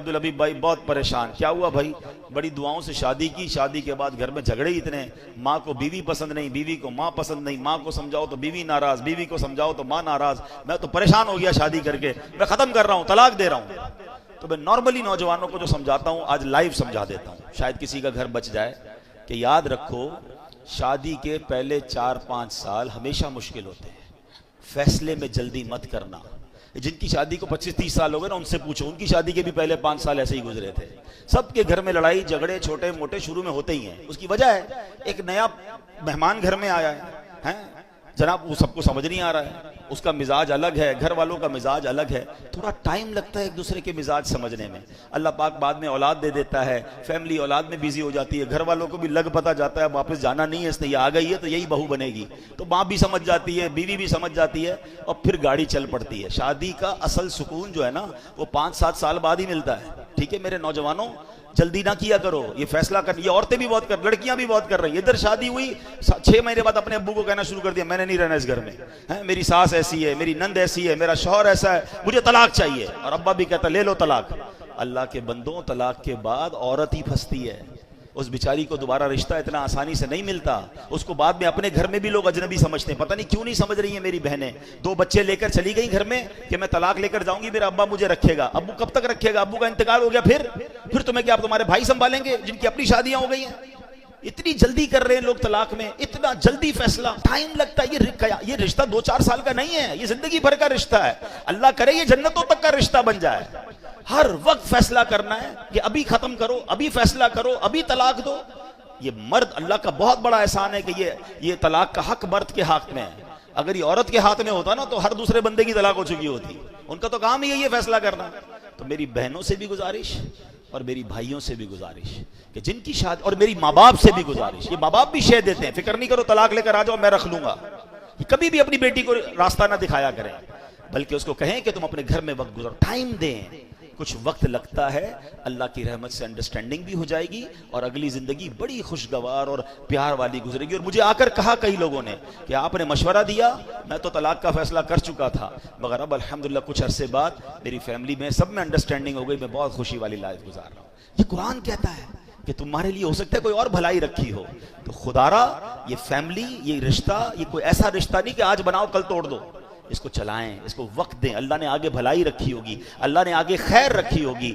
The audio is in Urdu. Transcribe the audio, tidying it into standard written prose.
عبدالحبیب بھائی بہت پریشان. کیا ہوا بھائی؟ بڑی دعاؤں سے شادی کی، شادی کے بعد گھر میں جھگڑے اتنے، ماں کو بیوی پسند نہیں، بیوی کو ماں پسند نہیں، ماں کو سمجھاؤ تو بیوی ناراض، بیوی کو سمجھاؤ تو ماں ناراض. میں تو پریشان ہو گیا شادی کر کے، میں ختم کر رہا ہوں، طلاق دے رہا ہوں. تو میں نارملی نوجوانوں کو جو سمجھاتا ہوں آج لائیو سمجھا دیتا ہوں، شاید کسی کا گھر بچ جائے، کہ یاد رکھو شادی کے پہلے 4-5 سال ہمیشہ مشکل ہوتے ہیں. فیصلے میں جلدی مت کرنا. جن کی شادی کو 25-30 سال ہو گئے نا، ان سے پوچھو، ان کی شادی کے بھی پہلے 5 سال ایسے ہی گزرے تھے. سب کے گھر میں لڑائی جھگڑے چھوٹے موٹے شروع میں ہوتے ہی ہیں. اس کی وجہ ہے ایک نیا مہمان گھر میں آیا ہے جناب، وہ سب کو سمجھ نہیں آ رہا ہے، اس کا مزاج الگ ہے، گھر والوں کا مزاج الگ ہے، تھوڑا ٹائم لگتا ہے ایک دوسرے کے مزاج سمجھنے میں. اللہ پاک بعد میں اولاد دے دیتا ہے، فیملی اولاد میں بیزی ہو جاتی ہے، گھر والوں کو بھی لگ پتہ جاتا ہے واپس جانا نہیں ہے، اس نے یہ آ گئی ہے تو یہی بہو بنے گی، تو ماں بھی سمجھ جاتی ہے، بیوی بھی سمجھ جاتی ہے، اور پھر گاڑی چل پڑتی ہے. شادی کا اصل سکون جو ہے نا وہ 5-7 سال بعد ہی ملتا ہے. ٹھیک ہے میرے نوجوانوں، جلدی نہ کیا کرو یہ فیصلہ کر. یہ عورتیں بھی بہت لڑکیاں بھی بہت کر رہی ہیں. ادھر شادی ہوئی 6 مہینے بعد اپنے ابو کو کہنا شروع کر دیا میں نے نہیں رہنا اس گھر میں، میری ساس ایسی ہے، میری نند ایسی ہے، میرا شوہر ایسا ہے، مجھے طلاق چاہیے. اور ابا بھی کہتا لے لو طلاق. اللہ کے بندوں، طلاق کے بعد عورت ہی پھنستی ہے. اس بیچاری کو دوبارہ رشتہ اتنا آسانی سے نہیں ملتا. اس کو بعد میں اپنے گھر میں بھی لوگ اجنبی سمجھتے ہیں. پتہ نہیں کیوں نہیں سمجھ رہی ہیں میری بہنیں. 2 بچے لے کر چلی گئی گھر میں کہ میں طلاق لے کر جاؤں گی، میرا ابا مجھے رکھے گا. ابو کب تک رکھے گا؟ ابو کا انتقال ہو گیا، پھر تمہیں کیا تمہارے بھائی سنبھالیں گے جن کی اپنی شادیاں ہو گئی ہیں؟ اتنی جلدی کر رہے ہیں لوگ طلاق میں، اتنا جلدی فیصلہ، ٹائم لگتا ہے. یہ رشتہ 2-4 سال کا نہیں ہے، یہ زندگی بھر کا رشتہ ہے. اللہ کرے یہ جنتوں تک کا رشتہ بن جائے. ہر وقت فیصلہ کرنا ہے کہ ابھی ختم کرو، ابھی فیصلہ کرو، ابھی طلاق دو. یہ مرد، اللہ کا بہت بڑا احسان ہے کہ یہ طلاق کا حق مرد کے ہاتھ میں ہے. اگر یہ عورت کے ہاتھ میں ہوتا نا تو ہر دوسرے بندے کی طلاق ہو چکی ہوتی. ان کا تو کام ہی ہے فیصلہ کرنا. تو میری بہنوں سے بھی گزارش اور میری بھائیوں سے بھی گزارش کہ جن کی شادی، اور میری ماں باپ سے بھی گزارش. یہ ماں باپ بھی شے دیتے ہیں، فکر نہیں کرو طلاق لے کر آ جاؤ میں رکھ لوں گا. کبھی بھی اپنی بیٹی کو راستہ نہ دکھایا کریں، بلکہ اس کو کہیں کہ تم اپنے گھر میں وقت گزارو، ٹائم دیں. کچھ وقت لگتا ہے، اللہ کی رحمت سے انڈرسٹینڈنگ بھی ہو جائے گی اور اگلی زندگی بڑی خوشگوار اور پیار والی گزرے گی. اور مجھے آ کر کہا کئی لوگوں نے کہ آپ نے مشورہ دیا، میں تو طلاق کا فیصلہ کر چکا تھا، مگر اب الحمدللہ کچھ عرصے بعد میری فیملی میں سب میں انڈرسٹینڈنگ ہو گئی، میں بہت خوشی والی لائف گزار رہا ہوں. یہ قرآن کہتا ہے کہ تمہارے لیے ہو سکتا ہے کوئی اور بھلائی رکھی ہو. تو خدا را یہ فیملی، یہ رشتہ، یہ کوئی ایسا رشتہ نہیں کہ آج بناؤ کل توڑ دو. اس کو چلائیں، اس کو وقت دیں. اللہ نے آگے بھلائی رکھی ہوگی، اللہ نے آگے خیر رکھی ہوگی.